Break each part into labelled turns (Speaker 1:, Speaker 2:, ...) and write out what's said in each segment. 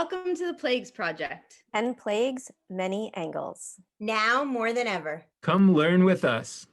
Speaker 1: Welcome to the Plagues Project.
Speaker 2: And plagues many angles.
Speaker 3: Now more than ever.
Speaker 4: Come learn with us.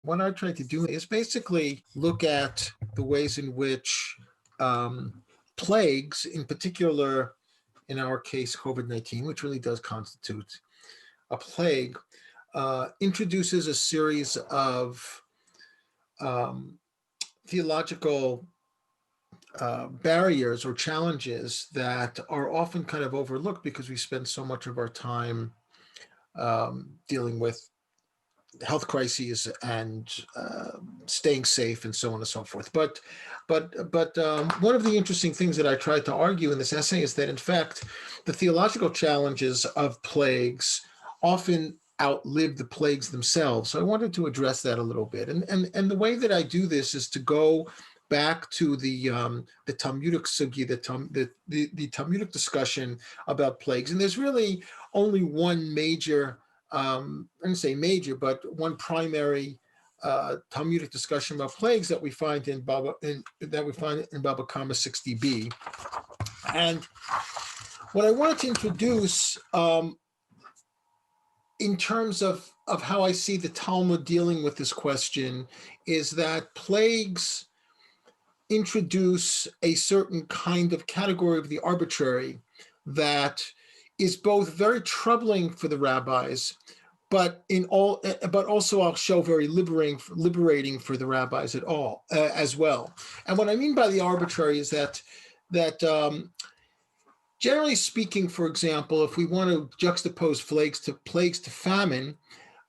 Speaker 5: What I try to do is basically look at the ways in which plagues, in particular, in our case, COVID-19, which really does constitute a plague, introduces a series of theological barriers or challenges that are often kind of overlooked because we spend so much of our time dealing with health crises and staying safe and so on and so forth. But one of the interesting things that I tried to argue in this essay is that, in fact, the theological challenges of plagues often outlive the plagues themselves. So I wanted to address that a little bit. And the way that I do this is to go back to the Talmudic sugi, the Talmudic discussion about plagues. And there's really only one major, I didn't say major, but one primary Talmudic discussion about plagues that we find in Baba Kama 60b. And what I wanted to introduce in terms of how I see the Talmud dealing with this question is that plagues introduce a certain kind of category of the arbitrary that is both very troubling for the rabbis, but also I'll show very liberating for the rabbis as well. And what I mean by the arbitrary is that generally speaking, for example, if we want to juxtapose plagues to famine,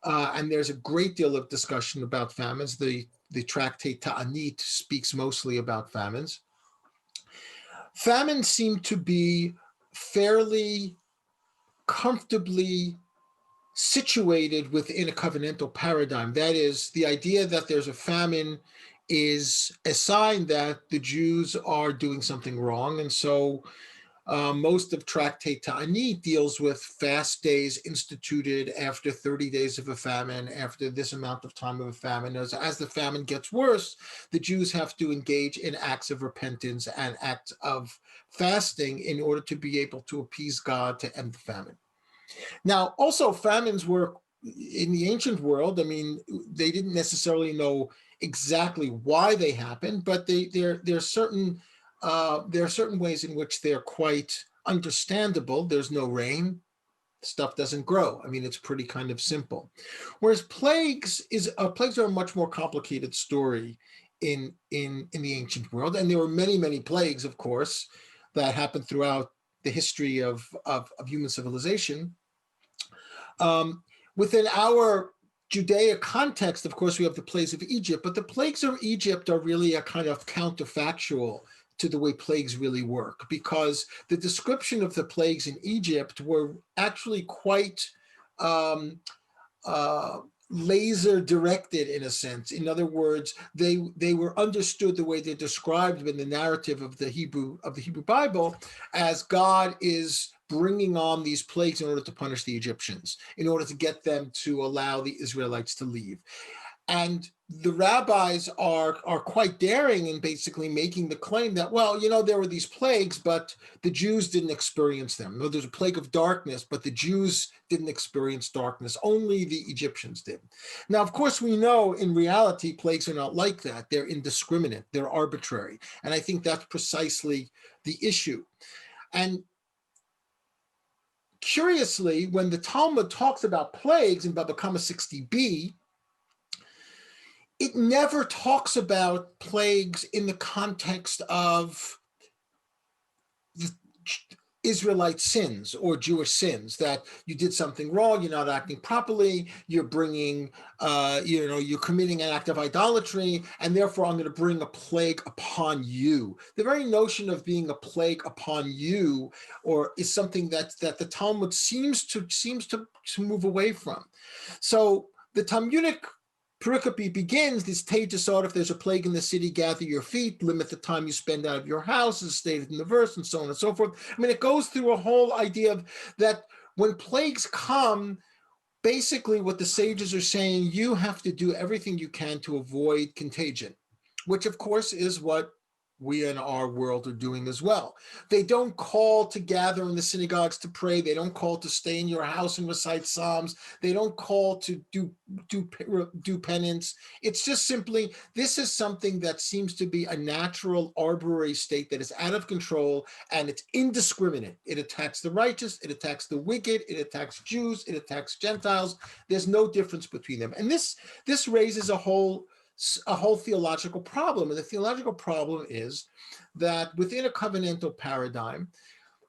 Speaker 5: and there's a great deal of discussion about famines. The tractate Ta'anit speaks mostly about famines. Famines seem to be fairly comfortably situated within a covenantal paradigm. That is, the idea that there's a famine is a sign that the Jews are doing something wrong. And so most of Tractate Ta'anit deals with fast days instituted after 30 days of a famine, after this amount of time of a famine. As the famine gets worse, the Jews have to engage in acts of repentance and acts of fasting in order to be able to appease God to end the famine. Now, also famines were, in the ancient world, I mean, they didn't necessarily know exactly why they happened, but there are certain ways in which they're quite understandable. There's no rain, stuff doesn't grow. I mean, it's pretty kind of simple. Whereas plagues are a much more complicated story in the ancient world. And there were many, many plagues, of course, that happened throughout the history of human civilization. Within our Judaic context, of course, we have the plagues of Egypt, but the plagues of Egypt are really a kind of counterfactual to the way plagues really work, because the description of the plagues in Egypt were actually quite laser directed in a sense. In other words, they were understood the way they're described in the narrative of the Hebrew Bible as God is bringing on these plagues in order to punish the Egyptians, in order to get them to allow the Israelites to leave. And the rabbis are quite daring in basically making the claim that, well, there were these plagues, but the Jews didn't experience them. No, there's a plague of darkness, but the Jews didn't experience darkness. Only the Egyptians did. Now, of course, we know in reality, plagues are not like that. They're indiscriminate. They're arbitrary. And I think that's precisely the issue. And curiously, when the Talmud talks about plagues in Baba Kama 60b, it never talks about plagues in the context of the Israelite sins or Jewish sins, that you did something wrong, you're not acting properly, you're bringing, you're committing an act of idolatry, and therefore I'm going to bring a plague upon you. The very notion of being a plague upon you is something that the Talmud seems to move away from. So the Talmudic pericope begins, this Tejas, if there's a plague in the city, gather your feet, limit the time you spend out of your house, as stated in the verse, and so on and so forth. I mean, it goes through a whole idea of that when plagues come, basically what the sages are saying, you have to do everything you can to avoid contagion, which of course is what we in our world are doing as well. They don't call to gather in the synagogues to pray. They don't call to stay in your house and recite psalms. They don't call to do penance. It's just simply, this is something that seems to be a natural arbitrary state that is out of control, and it's indiscriminate. It attacks the righteous, it attacks the wicked, it attacks Jews, it attacks Gentiles. There's no difference between them. And this raises a whole theological problem. And the theological problem is that within a covenantal paradigm,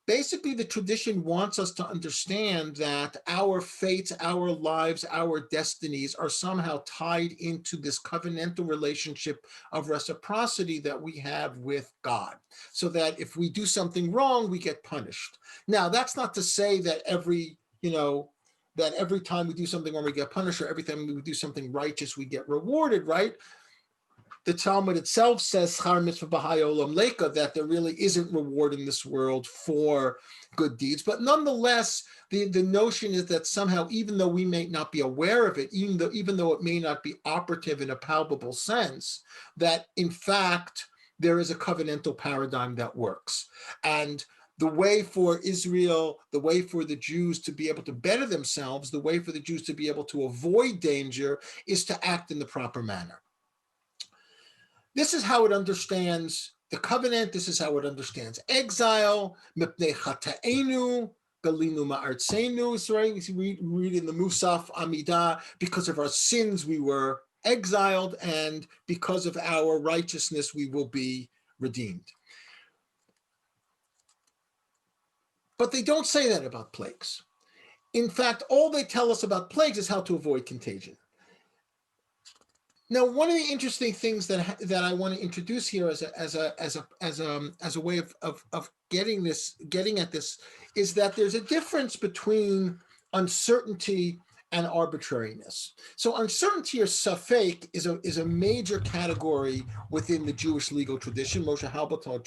Speaker 5: basically the tradition wants us to understand that our fates, our lives, our destinies are somehow tied into this covenantal relationship of reciprocity that we have with God, so that if we do something wrong, we get punished. Now, that's not to say that every time we do something wrong, we get punished, or every time we do something righteous, we get rewarded, right? The Talmud itself says, Schar mitzvah b'hai olam leka, that there really isn't reward in this world for good deeds. But nonetheless, the notion is that somehow, even though we may not be aware of it, even though it may not be operative in a palpable sense, that in fact, there is a covenantal paradigm that works. And the way for Israel, the way for the Jews to be able to better themselves, the way for the Jews to be able to avoid danger is to act in the proper manner. This is how it understands the covenant. This is how it understands exile. Mipnei chata'enu galinu ma'artzenu. We read in the Musaf Amidah, because of our sins we were exiled, and because of our righteousness we will be redeemed. But they don't say that about plagues. In fact, all they tell us about plagues is how to avoid contagion. Now, one of the interesting things that I want to introduce here as a way of getting at this is that there's a difference between uncertainty and arbitrariness. So uncertainty, or safek, is a major category within the Jewish legal tradition. Moshe Halbertal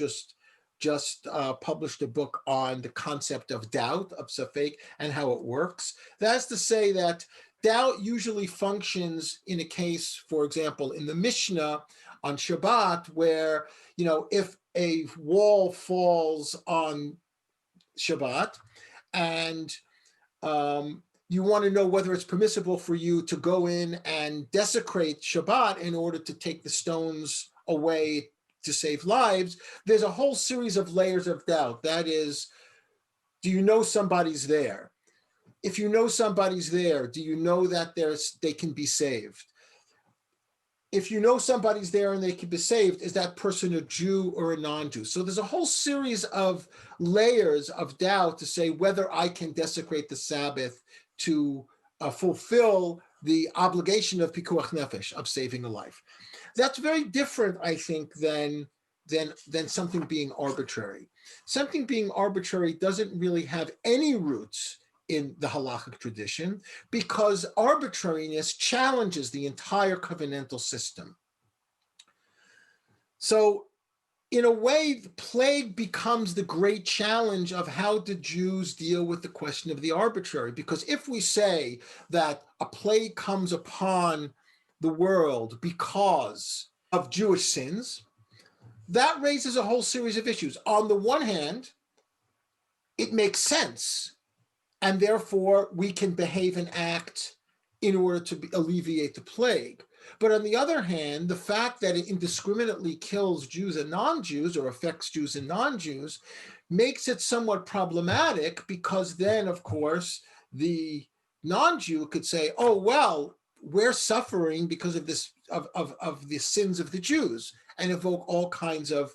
Speaker 5: just published a book on the concept of doubt, of safek, and how it works. That's to say that doubt usually functions in a case, for example, in the Mishnah on Shabbat, where, if a wall falls on Shabbat and you want to know whether it's permissible for you to go in and desecrate Shabbat in order to take the stones away to save lives, there's a whole series of layers of doubt. That is, do you know somebody's there? If you know somebody's there, do you know that they can be saved? If you know somebody's there and they can be saved, is that person a Jew or a non-Jew? So there's a whole series of layers of doubt to say whether I can desecrate the Sabbath to fulfill the obligation of pikuach nefesh, of saving a life. That's very different, I think, than something being arbitrary. Something being arbitrary doesn't really have any roots in the halachic tradition, because arbitrariness challenges the entire covenantal system. So in a way, the plague becomes the great challenge of how do Jews deal with the question of the arbitrary. Because if we say that a plague comes upon the world because of Jewish sins, that raises a whole series of issues. On the one hand, it makes sense, and therefore we can behave and act in order to alleviate the plague. But on the other hand, the fact that it indiscriminately kills Jews and non-Jews, or affects Jews and non-Jews, makes it somewhat problematic, because then, of course, the non-Jew could say, oh, well, we're suffering because of this, of the sins of the Jews, and evoke all kinds of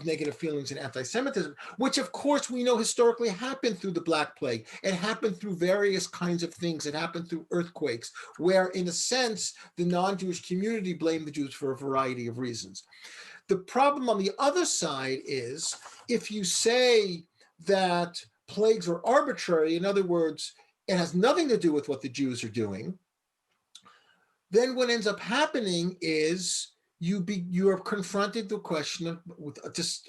Speaker 5: negative feelings and anti-Semitism, which of course we know historically happened through the Black Plague. It happened through various kinds of things. It happened through earthquakes, where in a sense, the non-Jewish community blamed the Jews for a variety of reasons. The problem on the other side is, if you say that plagues are arbitrary, in other words, it has nothing to do with what the Jews are doing, then what ends up happening is you are confronted with the question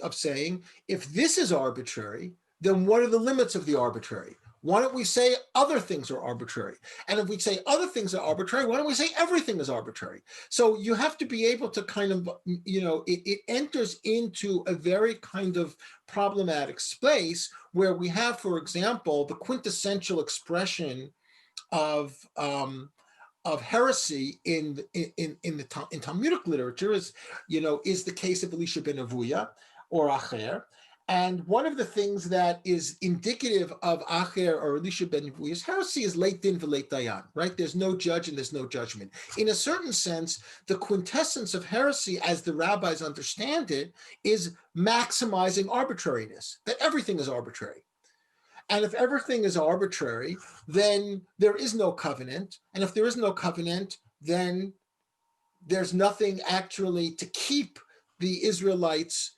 Speaker 5: of saying, if this is arbitrary, then what are the limits of the arbitrary? Why don't we say other things are arbitrary? And if we say other things are arbitrary, why don't we say everything is arbitrary? So you have to be able to kind of, it enters into a very kind of problematic space where we have, for example, the quintessential expression of heresy in Talmudic literature is the case of Elisha ben Avuya or Acher. And one of the things that is indicative of Acher or Elisha ben Avuya's heresy is leit din v'leit dayan, right? There's no judge and there's no judgment. In a certain sense, the quintessence of heresy, as the rabbis understand it, is maximizing arbitrariness, that everything is arbitrary. And if everything is arbitrary, then there is no covenant. And if there is no covenant, then there's nothing actually to keep the Israelites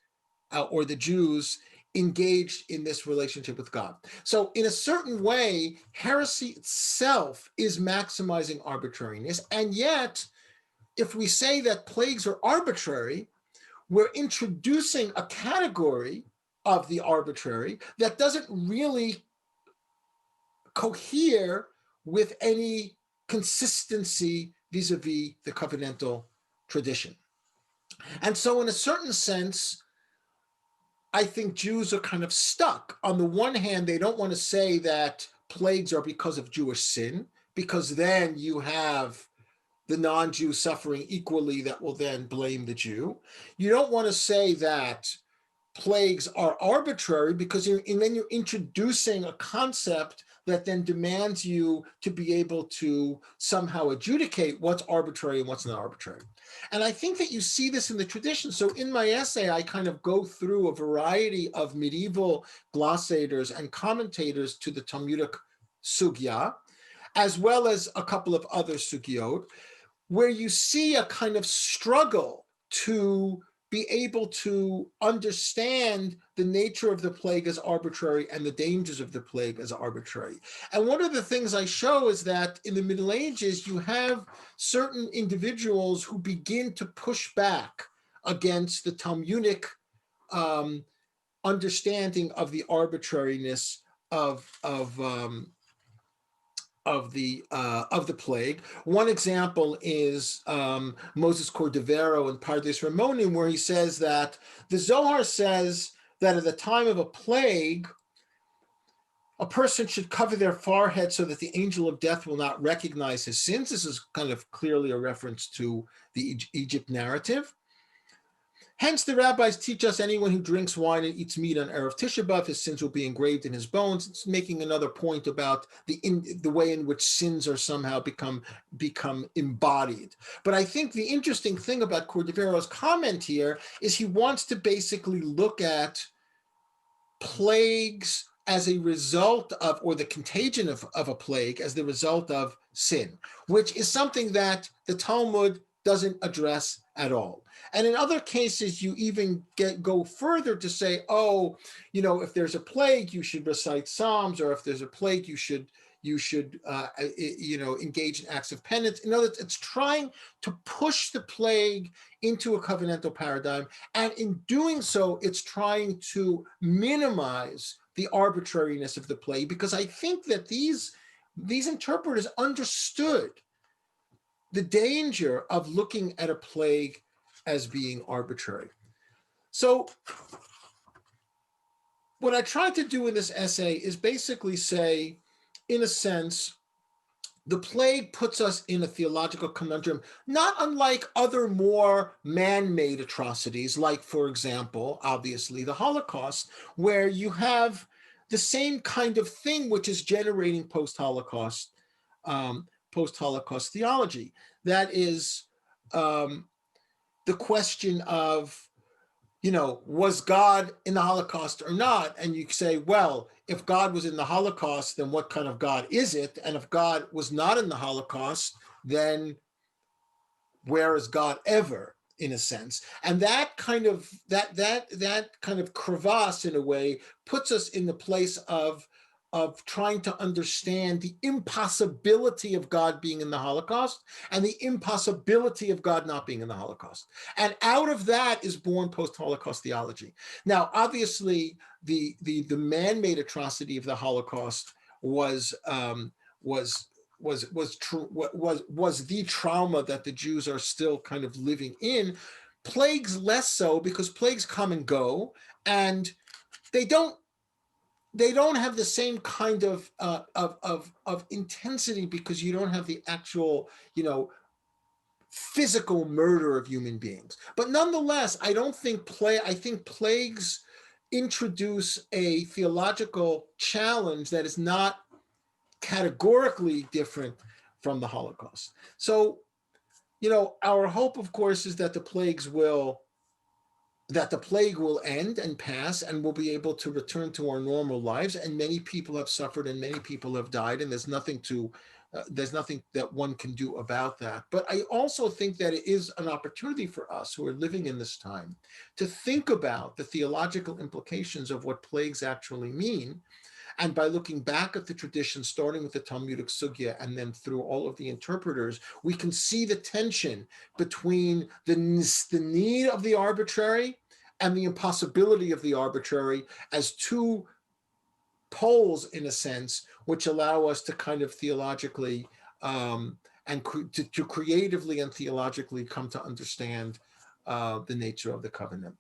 Speaker 5: or the Jews engaged in this relationship with God. So in a certain way, heresy itself is maximizing arbitrariness. And yet, if we say that plagues are arbitrary, we're introducing a category of the arbitrary that doesn't really cohere with any consistency vis-a-vis the covenantal tradition. And so in a certain sense, I think Jews are kind of stuck. On the one hand, they don't want to say that plagues are because of Jewish sin, because then you have the non-Jew suffering equally that will then blame the Jew. You don't want to say that plagues are arbitrary because then you're introducing a concept that then demands you to be able to somehow adjudicate what's arbitrary and what's not arbitrary. And I think that you see this in the tradition. So in my essay, I kind of go through a variety of medieval glossators and commentators to the Talmudic sugya, as well as a couple of other sugyot, where you see a kind of struggle to be able to understand the nature of the plague as arbitrary and the dangers of the plague as arbitrary. And one of the things I show is that in the Middle Ages, you have certain individuals who begin to push back against the Talmudic understanding of the arbitrariness of the plague. One example is Moses Cordovero in Pardes Ramonim, where he says that the Zohar says that at the time of a plague, a person should cover their forehead so that the angel of death will not recognize his sins. This is kind of clearly a reference to the Egypt narrative. Hence, the rabbis teach us anyone who drinks wine and eats meat on Erev Tisha B'Av, his sins will be engraved in his bones. It's making another point about the way in which sins are somehow become embodied. But I think the interesting thing about Cordovero's comment here is he wants to basically look at plagues as a result of, or the contagion of a plague as the result of sin, which is something that the Talmud doesn't address at all. And in other cases, you even go further to say, if there's a plague, you should recite Psalms, or if there's a plague, you should engage in acts of penance. In other words, it's trying to push the plague into a covenantal paradigm. And in doing so, it's trying to minimize the arbitrariness of the plague, because I think that these interpreters understood the danger of looking at a plague as being arbitrary. So what I tried to do in this essay is basically say, in a sense, the plague puts us in a theological conundrum, not unlike other more man-made atrocities, like, for example, obviously, the Holocaust, where you have the same kind of thing which is generating post-Holocaust theology. That is the question of, was God in the Holocaust or not? And you say, well, if God was in the Holocaust, then what kind of God is it? And if God was not in the Holocaust, then where is God ever, in a sense? And that kind of crevasse, in a way, puts us in the place of trying to understand the impossibility of God being in the Holocaust and the impossibility of God not being in the Holocaust. And out of that is born post-Holocaust theology. Now, obviously, the man-made atrocity of the Holocaust was was was the trauma that the Jews are still kind of living in. Plagues less so, because plagues come and go, and they don't have the same kind of intensity, because you don't have the actual, physical murder of human beings. But nonetheless, I think plagues introduce a theological challenge that is not categorically different from the Holocaust. So, our hope, of course, is that the plague will end and pass, and we'll be able to return to our normal lives. And many people have suffered, and many people have died, and there's nothing that one can do about that. But I also think that it is an opportunity for us who are living in this time to think about the theological implications of what plagues actually mean. And by looking back at the tradition, starting with the Talmudic Sugya and then through all of the interpreters, we can see the tension between the need of the arbitrary and the impossibility of the arbitrary as two poles, in a sense, which allow us to kind of theologically and to creatively and theologically come to understand the nature of the covenant.